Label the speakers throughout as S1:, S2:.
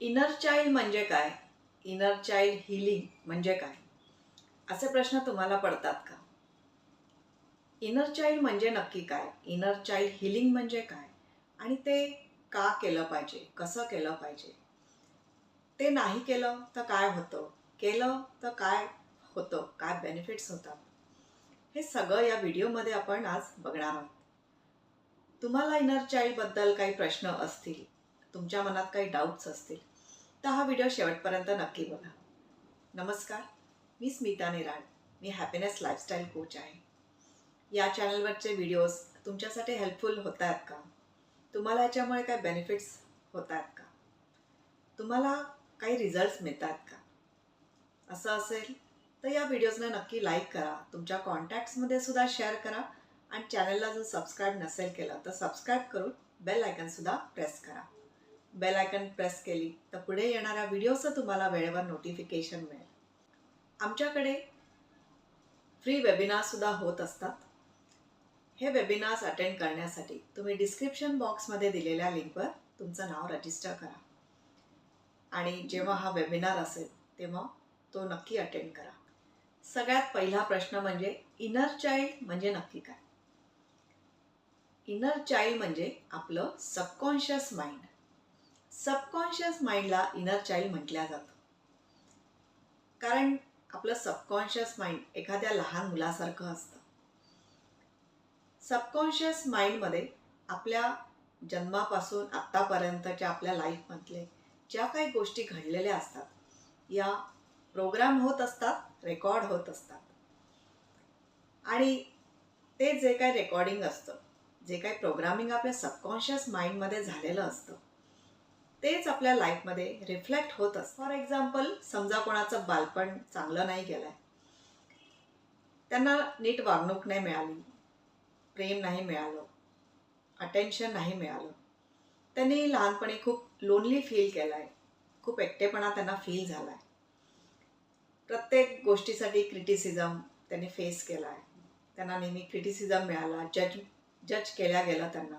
S1: Inner child म्हणजे काय? Inner child healing म्हणजे काय? असे प्रश्न तुम्हाला पडतात का? इनर चाइल्ड म्हणजे नक्की काय? इनर चाइल्ड हीलिंग म्हणजे काय? आणि ते का केलं पाहिजे? कसं केलं पाहिजे? ते नाही केलं तर काय होतं? केलं तर काय होतं? काय बेनिफिट्स होतात? हे सगळं या व्हिडिओमध्ये आपण आज बघणार आहोत. तुम्हाला इनर चाइल्डबद्दल काही प्रश्न असतील, तुमच्या मनात काही डाऊट्स असतील, तर हा व्हिडिओ शेवटपर्यंत नक्की बघा. नमस्कार, मी स्मिता निराळ. मी हॅपीनेस लाईफस्टाईल कोच आहे. या चॅनलवरचे व्हिडिओज तुमच्यासाठी हेल्पफुल होत आहेत का? तुम्हाला याच्यामुळे काय बेनिफिट्स होत आहेत का? तुम्हाला काही रिझल्ट्स मिळतात का? असं असेल तर या व्हिडिओजना नक्की लाईक करा, तुमच्या कॉन्टॅक्ट्समध्ये सुद्धा शेअर करा आणि चॅनलला जर सबस्क्राईब नसेल केलं तर सबस्क्राईब करून बेल आयकनसुद्धा प्रेस करा. बेल आयकन प्रेस केली तर पुढे येणाऱ्या व्हिडिओचं तुम्हाला वेळेवर नोटिफिकेशन मिळेल. आमच्याकडे फ्री वेबिनारसुद्धा होत असतात. हे वेबिनार्स अटेंड करण्यासाठी तुम्ही डिस्क्रिप्शन बॉक्समध्ये दिलेल्या लिंकवर तुमचं नाव रजिस्टर करा आणि जेव्हा हा वेबिनार असेल तेव्हा तो नक्की अटेंड करा. सगळ्यात पहिला प्रश्न म्हणजे इनर चाइल्ड म्हणजे नक्की काय? इनर चाइल्ड म्हणजे आपलं सबकॉन्शियस माइंड. सबकॉन्शियस माइंडला इनर चाइल्ड म्हटलं जातं. कारण आपलं सबकॉन्शियस माइंड एखाद्या लहान मुलासारखं असतं. सबकॉन्शियस माइंडमध्ये आपल्या जन्मापासून आत्तापर्यंतच्या आपल्या लाईफमधले ज्या काही गोष्टी घडलेल्या असतात, या प्रोग्राम होत असतात, रेकॉर्ड होत असतात. आणि ते जे काही रेकॉर्डिंग असतं, जे काही प्रोग्रामिंग आपल्या सबकॉन्शियस माइंडमध्ये झालेलं असतं, तेच आपल्या लाईफमध्ये रिफ्लेक्ट होत असतं. फॉर एक्झाम्पल, समजा कोणाचं बालपण चांगलं नाही गेलं आहे, त्यांना नीट वागणूक नाही मिळाली, प्रेम नाही मिळालं, अटेन्शन नाही मिळालं, त्यांनी लहानपणी खूप लोनली फील केलं आहे, खूप एकटेपणा त्यांना फील झाला आहे, प्रत्येक गोष्टीसाठी क्रिटिसिझम त्यांनी फेस केला आहे, त्यांना नेहमी क्रिटिसिझम मिळाला, जज केल्या गेलं त्यांना.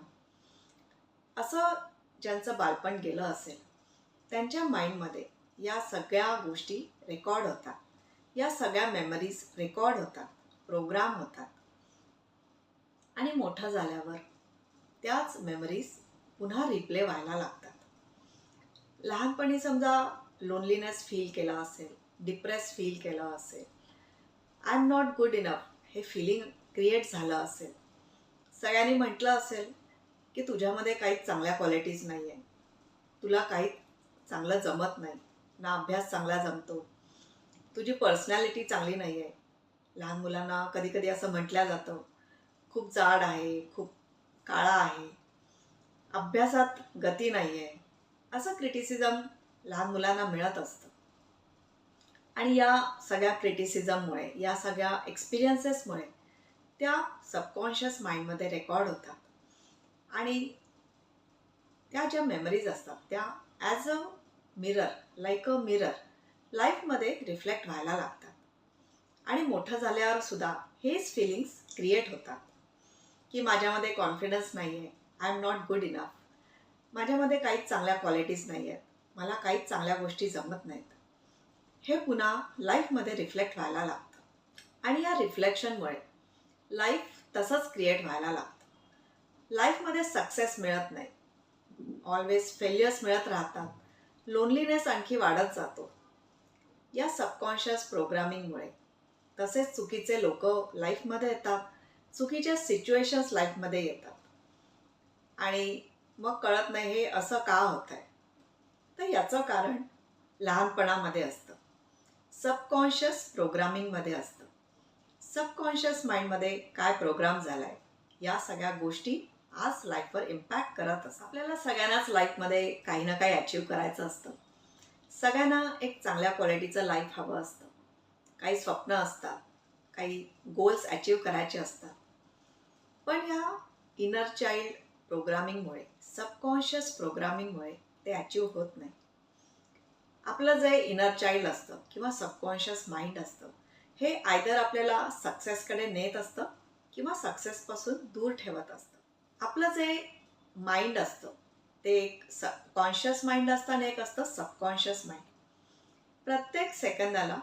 S1: असं ज्यांचं बालपण गेलं असेल त्यांच्या माइंडमध्ये या सगळ्या गोष्टी रेकॉर्ड होतात, या सगळ्या मेमरीज रेकॉर्ड होतात, प्रोग्राम होतात आणि मोठं झाल्यावर त्याच मेमरीज पुन्हा रिप्ले व्हायला लागतात. लहानपणी समजा लोनलीनेस फील केला असेल, डिप्रेस फील केलं असेल, I am not good enough हे फिलिंग क्रिएट झालं असेल, सगळ्यांनी म्हटलं असेल की तुझ्यामध्ये काहीच चांगल्या क्वालिटीज नाही आहे, तुला काही चांगलं जमत नाही, ना अभ्यास चांगला जमतो, तुझी पर्सनॅलिटी चांगली नाही आहे. लहान मुलांना कधी कधी असं म्हटलं जातं, खूप जाड आहे, खूप काळा आहे, अभ्यासात गती नाही आहे, असं क्रिटिसिझम लहान मुलांना मिळत असतं. आणि या सगळ्या क्रिटिसिझममुळे, या सगळ्या एक्सपिरियन्सेसमुळे त्या सबकॉन्शियस माइंडमध्ये रेकॉर्ड होतात आणि त्या ज्या मेमरीज असतात त्या as a mirror, like a mirror, लाईफमध्ये रिफ्लेक्ट व्हायला लागतात. आणि मोठं झाल्यावर सुद्धा हेच फिलिंग्स क्रिएट होतात की माझ्यामध्ये कॉन्फिडन्स नाही आहे, I am not good enough, माझ्यामध्ये काहीच चांगल्या क्वालिटीज नाही आहेत, मला काहीच चांगल्या गोष्टी जमत नाहीत, हे पुन्हा लाईफमध्ये रिफ्लेक्ट व्हायला लागतं. आणि या रिफ्लेक्शनमुळे लाईफ तसंच क्रिएट व्हायला लागतं. लाईफमध्ये सक्सेस मिळत नाही, ऑलवेज फेल्युअर्स मिळत राहतात, लोनलीनेस आणखी वाढत जातो या सबकॉन्शियस प्रोग्रामिंगमुळे. तसेच चुकीचे लोक लाईफमध्ये येतात, चुकीच्या सिच्युएशन्स लाईफमध्ये येतात आणि मग कळत नाही हे असं का होत आहे. तर याचं कारण लहानपणामध्ये असतं, सबकॉन्शियस प्रोग्रामिंगमध्ये असतं. सबकॉन्शियस माइंडमध्ये काय प्रोग्राम झाला आहे, या सगळ्या गोष्टी आज लाईफवर इम्पॅक्ट करत असतात. आपल्याला सगळ्यांनाच लाईफमध्ये काही ना काही अचीव करायचं असतं. सगळ्यांना एक चांगल्या क्वालिटीचं लाईफ हवं असतं, काही स्वप्न असतात, काही गोल्स अचीव करायचे असतात. पण ह्या इनर चाइल्ड प्रोग्रामिंगमुळे, सबकॉन्शियस प्रोग्रामिंगमुळे ते अचीव होत नाही. आपलं जे इनर चाइल्ड असतं किंवा सबकॉन्शियस माइंड असतं, हे आयदर आपल्याला सक्सेसकडे नेत असतं किंवा सक्सेसपासून दूर ठेवत असतं. आपलं जे माइंड असतं ते एक कॉन्शियस माइंड असतं आणि एक असतं सबकॉन्शियस माइंड. प्रत्येक सेकंदाला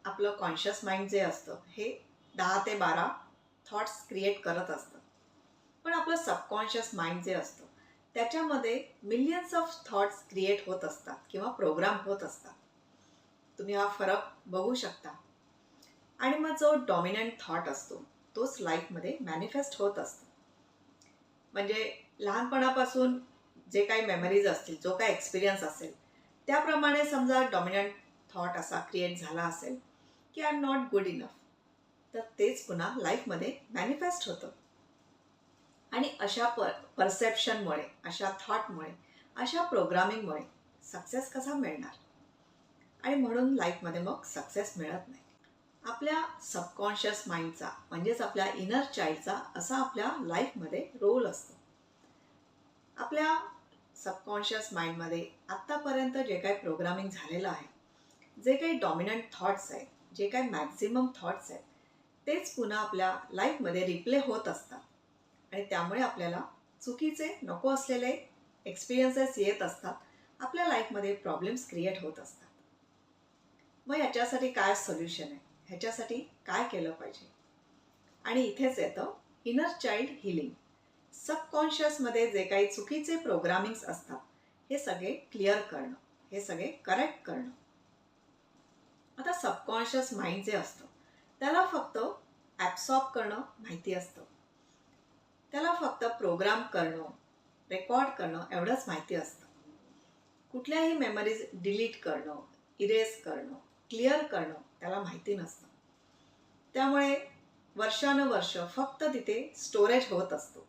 S1: आपलं कॉन्शियस माइंड जे असतं हे 10 ते 12 थॉट्स क्रिएट करत असतं. पण आपलं सबकॉन्शियस माइंड जे असतं त्याच्यामध्ये मिलियन्स ऑफ थॉट्स क्रिएट होत असतात किंवा प्रोग्राम होत असतात. तुम्ही हा फरक बघू शकता. आणि मग जो डॉमिनंट थॉट असतो तोच लाईफमध्ये मॅनिफेस्ट होत असतो. म्हणजे लहानपणापासून जे काही मेमरीज असतील, जो काही एक्सपिरियन्स असेल, त्याप्रमाणे समजा डॉमिनंट थॉट असा क्रिएट झाला असेल की I am not good enough, तर तेच पुन्हा लाईफमध्ये मॅनिफेस्ट होतं. आणि अशा परसेप्शनमुळे, अशा थॉटमुळे, अशा प्रोग्रामिंगमुळे सक्सेस कसा मिळणार? आणि म्हणून लाईफमध्ये मग सक्सेस मिळत नाही. आपल्या सबकॉन्शियस माइंडचा म्हणजेच आपल्या इनर चाइल्डचा असा आपल्या लाईफमध्ये रोल असतो. आपल्या सबकॉन्शियस माइंडमध्ये आत्तापर्यंत जे काही प्रोग्रामिंग झालेलं आहे, जे काही डॉमिनंट थॉट्स आहेत, जे काही मॅक्झिमम थॉट्स आहेत, तेच पुन्हा आपल्या लाईफमध्ये रिप्ले होत असतात. आणि त्यामुळे आपल्याला चुकीचे नको असलेले एक्सपिरियन्सेस येत असतात. आपल्या लाईफमध्ये प्रॉब्लेम्स क्रिएट होत असतात. मग याच्यासाठी काय सोल्युशन आहे? ह्याच्यासाठी काय केलं पाहिजे? आणि इथेच येतं इनर चाइल्ड हिलिंग. सबकॉन्शियसमध्ये जे काही चुकीचे प्रोग्रामिंग्स असतात हे सगळे क्लिअर करणं, हे सगळे करेक्ट करणं. आता सबकॉन्शियस माइंड जे असतं त्याला फक्त ॲब्सॉर्ब करणं माहिती असतं. त्याला फक्त प्रोग्राम करणं, रेकॉर्ड करणं एवढंच माहिती असतं. कुठल्याही मेमरीज डिलीट करणं, इरेज करणं, क्लिअर करणं त्याला माहिती नसतं. त्यामुळे वर्षानुवर्ष फक्त तिथे स्टोरेज होत असतो.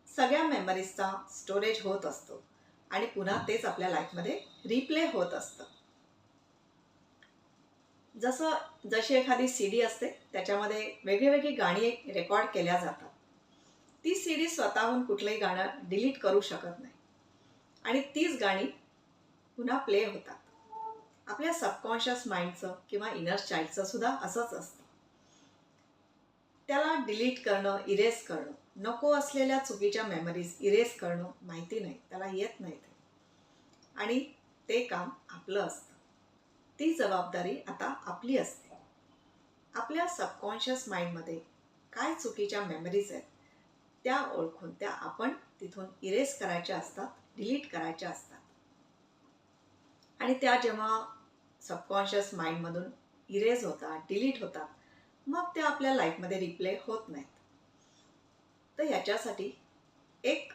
S1: सगळ्या मेमरीजचा स्टोरेज होत असतो आणि पुन्हा तेच आपल्या लाईफमध्ये रिप्ले होत असतं. जशी एखादी CD असते, त्याच्यामध्ये वेगळी गाणी रेकॉर्ड केल्या जातात. ती CD स्वतःहून कुठलंही गाणं डिलीट करू शकत नाही आणि तीच गाणी पुन्हा प्ले होतात. आपल्या सबकॉन्शियस माइंडचं किंवा इनर चाइल्डचं सुद्धा असंच असतं. त्याला डिलीट करणं, इरेज करणं, नको असलेल्या चुकीच्या मेमरीज इरेज करणं माहिती नाही, त्याला येत नाही ते. आणि ते काम आपलं असतं. ती जबाबदारी आता आपली असते. आपल्या सबकॉन्शियस माइंडमध्ये काय चुकीच्या मेमरीज आहेत त्या ओळखून त्या आपण तिथून इरेज करायच्या असतात, डिलीट करायच्या असतात. आणि त्या जेव्हा सबकॉन्शियस माइंडमधून इरेज होतात, डिलीट होतात, मग त्या आपल्या लाईफमध्ये रिप्ले होत नाहीत. तर याच्यासाठी एक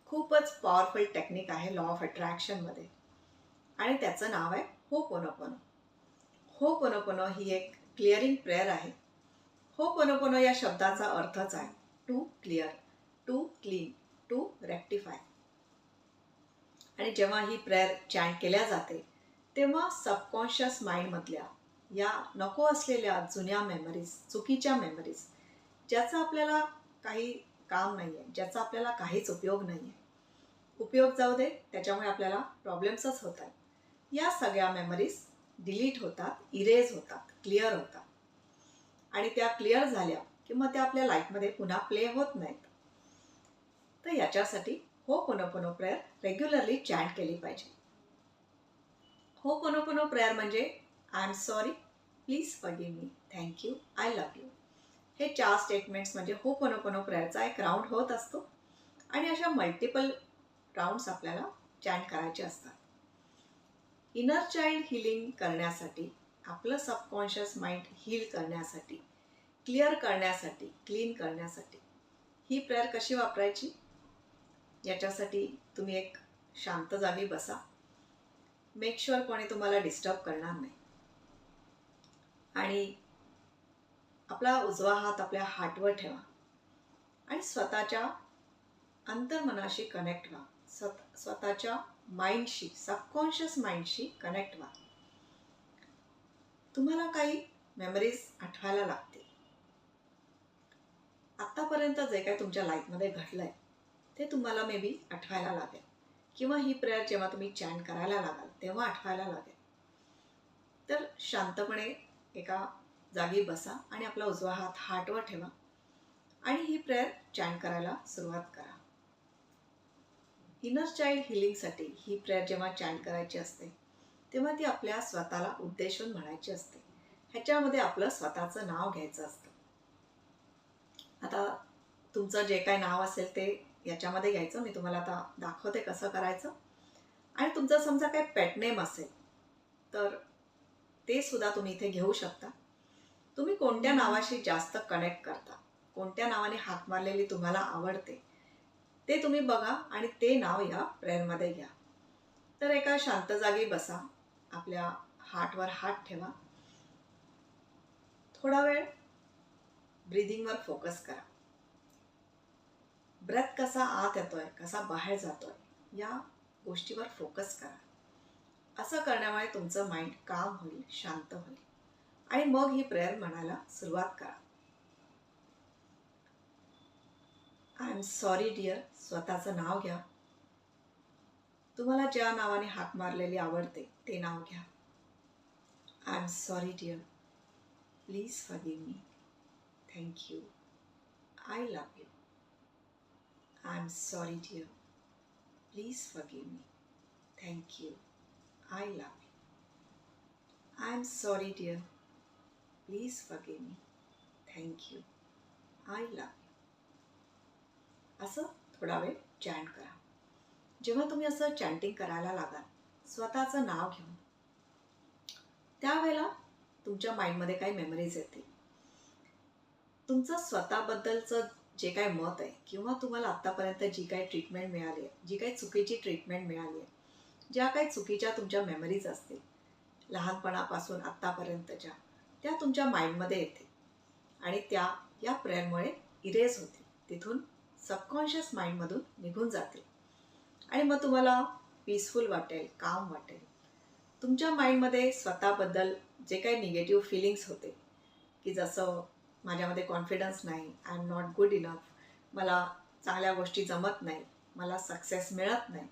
S1: खूपच पॉवरफुल टेक्निक आहे लॉ ऑफ अट्रॅक्शनमध्ये आणि त्याचं नाव आहे होपोनोपोनो. होपोनोपोनो ही एक क्लिअरिंग प्रेयर आहे. होपोनोपोनो या शब्दाचा अर्थच आहे to clear, to clean, to rectify. आणि जेव्हा ही प्रेयर चॅन्ट केल्या जाते तेव्हा सबकॉन्शियस माइंडमधल्या या नको असलेल्या जुन्या मेमरीज, चुकीच्या मेमरीज, ज्याचा आपल्याला काही काम नाही आहे, ज्याचा आपल्याला काहीच उपयोग नाही आहे, उपयोग जाऊ दे, त्याच्यामुळे आपल्याला प्रॉब्लेम्सच होत आहेत, या सगळ्या मेमरीज डिलीट होतात, इरेज होतात, क्लिअर होतात. आणि त्या क्लिअर झाल्या की मग त्या आपल्या लाईफमध्ये पुन्हा प्ले होत नाहीत. तर याच्यासाठी होपोनोपोनो प्रेयर रेग्युलरली चॅन्ट केली पाहिजे. होपोनोपोनो प्रेयर म्हणजे I am sorry, please forgive me, thank you, I love you. हे 4 स्टेटमेंट्स म्हणजे होपोनोपोनो प्रेयरचा एक राऊंड होत असतो आणि अशा मल्टिपल राऊंड्स आपल्याला चॅन्ट करायचे असतात. इनर चाइल्ड हिलिंग करण्यासाठी, आपलं सबकॉन्शियस माइंड हील करण्यासाठी, क्लिअर करण्यासाठी, क्लीन करण्यासाठी ही प्रेयर कशी वापरायची? याच्यासाठी तुम्ही एक शांत जागी बसा. मेक शुअर कोणी तुम्हाला डिस्टर्ब करणार नाही. आणि आपला उजवा हात आपल्या हार्टवर ठेवा आणि स्वतःच्या अंतर्मनाशी कनेक्ट व्हा. स्वतःच्या माइंडशी, सबकॉन्शियस माइंडशी कनेक्ट व्हा. तुम्हाला काही मेमरीज आठवायला लागतील. आत्तापर्यंत जे काही तुमच्या लाईफमध्ये घडलंय ते तुम्हाला मे बी आठवायला लागेल किंवा ही प्रेयर जेव्हा तुम्ही चॅन्ट करायला लागाल तेव्हा आठवायला लागेल. तर शांतपणे एका जागी बसा आणि आपला उजवा हात हार्टवर ठेवा आणि ही प्रेयर चॅन्ट करायला सुरुवात करा. इनर चाइल्ड हिलिंगसाठी ही प्रेयर जेव्हा चॅन्ट करायची असते तेव्हा ती आपल्या स्वतःला उद्देशून म्हणायची असते. ह्याच्यामध्ये आपलं स्वतःचं नाव घ्यायचं असतं. आता तुमचं जे काही नाव असेल ते याच्यामध्ये घ्यायचं. मी तुम्हाला आता दाखवते कसं करायचं. आणि तुमचं समजा काही पेट नेम असेल तर ते सुद्धा तुम्ही इथे घेऊ शकता. तुम्ही कोणत्या नावाशी जास्त कनेक्ट करता, कोणत्या नावाने हाक मारलेली तुम्हाला आवडते ते तुम्ही बघा आणि ते नाव या प्रेयरमध्ये घ्या. तर एका शांत जागी बसा, आपल्या हार्टवर हात ठेवा, थोडा वेळ ब्रीदिंगवर फोकस करा. ब्रेथ कसा आत येतोय, कसा बाहेर जातोय या गोष्टीवर फोकस करा. असं करण्यामुळे तुमचं माइंड काम होईल, शांत होईल आणि मग ही प्रेयर म्हणायला सुरुवात करा. आय एम सॉरी डिअर, स्वतःचं नाव घ्या. तुम्हाला ज्या नावाने हाक मारलेली आवडते ते नाव घ्या. I am sorry dear, please forgive me, thank you, I love you. I am sorry dear, please forgive me, thank you, I love you. I am sorry dear, please forgive me, thank you, I love you. असं थोडा वेळ chant करा. जेव्हा तुम्ही असं chanting करायला लागाल स्वतःचं नाव घेऊन, त्यावेळेला तुमच्या माइंडमध्ये काही मेमरीज येतील. तुमचं स्वतःबद्दलचं जे काही मत आहे किंवा तुम्हाला आत्तापर्यंत जी काही ट्रीटमेंट मिळाली आहे, जी काही चुकीची ट्रीटमेंट मिळाली आहे, ज्या काही चुकीच्या तुमच्या मेमरीज असतील लहानपणापासून आत्तापर्यंतच्या, त्या तुमच्या माइंडमध्ये येतील आणि त्या या प्रेयरमुळे इरेज होतील, तिथून सबकॉन्शियस माइंडमधून निघून जातील आणि मग तुम्हाला पीसफुल वाटेल, काम वाटेल. तुमच्या माइंडमध्ये स्वतःबद्दल जे काही निगेटिव्ह फिलिंग्स होते की जसं माझ्यामध्ये कॉन्फिडन्स नाही, I am not good enough, मला चांगल्या गोष्टी जमत नाही, मला सक्सेस मिळत नाही,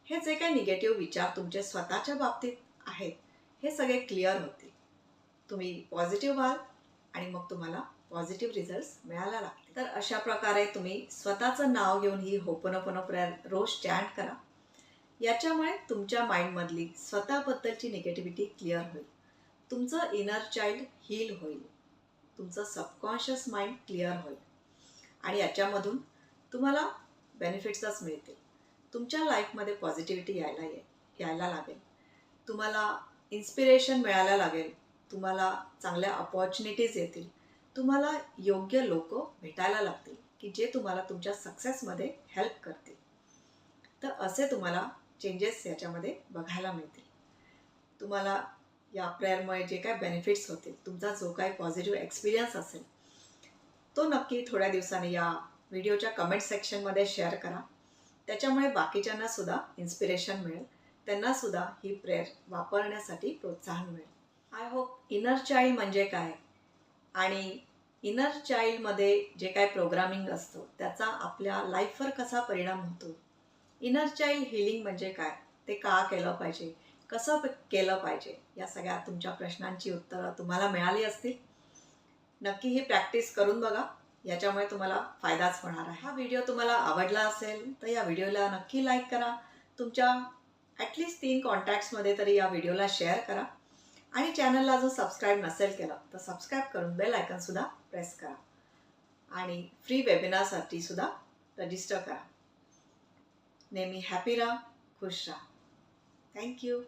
S1: हे जे काही निगेटिव्ह विचार तुमचे स्वतःच्या बाबतीत आहेत हे सगळे क्लिअर होतील. तुम्ही पॉझिटिव्ह व्हाल आणि मग तुम्हाला पॉझिटिव्ह रिझल्ट्स मिळायला लागतील. तर अशा प्रकारे तुम्ही स्वतःचं नाव घेऊन ही होपोनोपोनो प्रेयर रोज चॅन्ट करा. याच्यामुळे तुमच्या माइंडमधली स्वतःबद्दलची निगेटिव्हिटी क्लिअर होईल, तुमचं इनर चाइल्ड हील होईल, तुमचं सबकॉन्शियस माइंड क्लिअर होईल आणि याच्यामधून तुम्हाला बेनिफिट्सच मिळतील. तुमच्या लाईफमध्ये पॉझिटिव्हिटी यायला लागेल, तुम्हाला इन्स्पिरेशन मिळायला लागेल, तुम्हाला चांगल्या अपॉर्च्युनिटीज येतील, तुम्हाला योग्य लोक भेटायला लागतील की जे तुम्हाला तुमच्या सक्सेसमध्ये हेल्प करतील. तर असे तुम्हाला चेंजेस याच्यामध्ये बघायला मिळतील. तुम्हाला या प्रेयरमुळे जे काय बेनिफिट्स होतील, तुमचा जो काही पॉझिटिव्ह एक्सपिरियन्स असेल तो नक्की थोड्या दिवसांनी या व्हिडिओच्या कमेंट सेक्शनमध्ये शेअर करा. त्याच्यामुळे बाकीच्यांना सुद्धा इन्स्पिरेशन मिळेल, त्यांना सुद्धा ही प्रेयर वापरण्यासाठी प्रोत्साहन मिळेल. आय होप इनर चाइल्ड म्हणजे काय आणि इनर चाइल्डमध्ये जे काय प्रोग्रामिंग असतं त्याचा आपल्या लाईफवर कसा परिणाम होतो, इनर चाइल्ड हिलिंग म्हणजे काय, ते का केलं पाहिजे, कसं केलं पाहिजे, या सगळ्या तुमच्या प्रश्नांची उत्तरं तुम्हाला मिळाली असतील. नक्की ही प्रॅक्टिस करून बघा, याच्यामुळे तुम्हाला फायदाच होणार आहे. हा व्हिडिओ तुम्हाला आवडला असेल तर या व्हिडिओला नक्की लाईक करा. तुमच्या ॲटलिस्ट 3 कॉन्टॅक्ट्समध्ये तरी या व्हिडिओला शेअर करा आणि चॅनलला जो सबस्क्राईब नसेल केलं तर सबस्क्राईब करून बेल आयकॉनसुद्धा प्रेस करा आणि फ्री वेबिनारसाठी सुद्धा रजिस्टर करा. नेहमी हॅपी राहा, खुश राहा. थँक्यू.